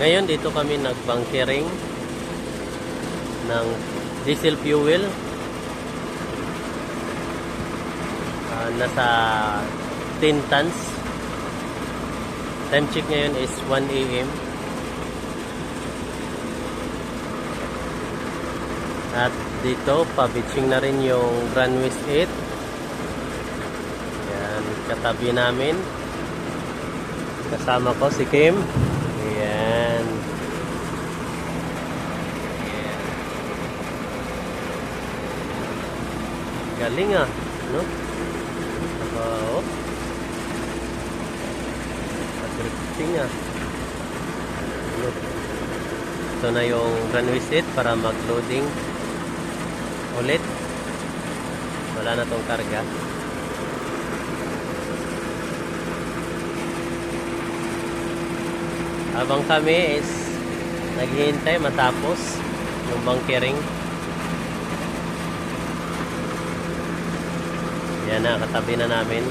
Ngayon dito kami nagbunkering ng diesel fuel. Nasa 10 tons. Time check ngayon is 1 AM. At dito, pabitching na rin yung Runway 8. Yan, katabi namin. Kasama ko si Kim. Yan. Galing ah, no? Oh. Drifting ah. Ito na yung runway set para mag-loading ulit. Wala na tong karga. Habang kami is naghihintay matapos yung bunkering. Yan na, katabi na namin.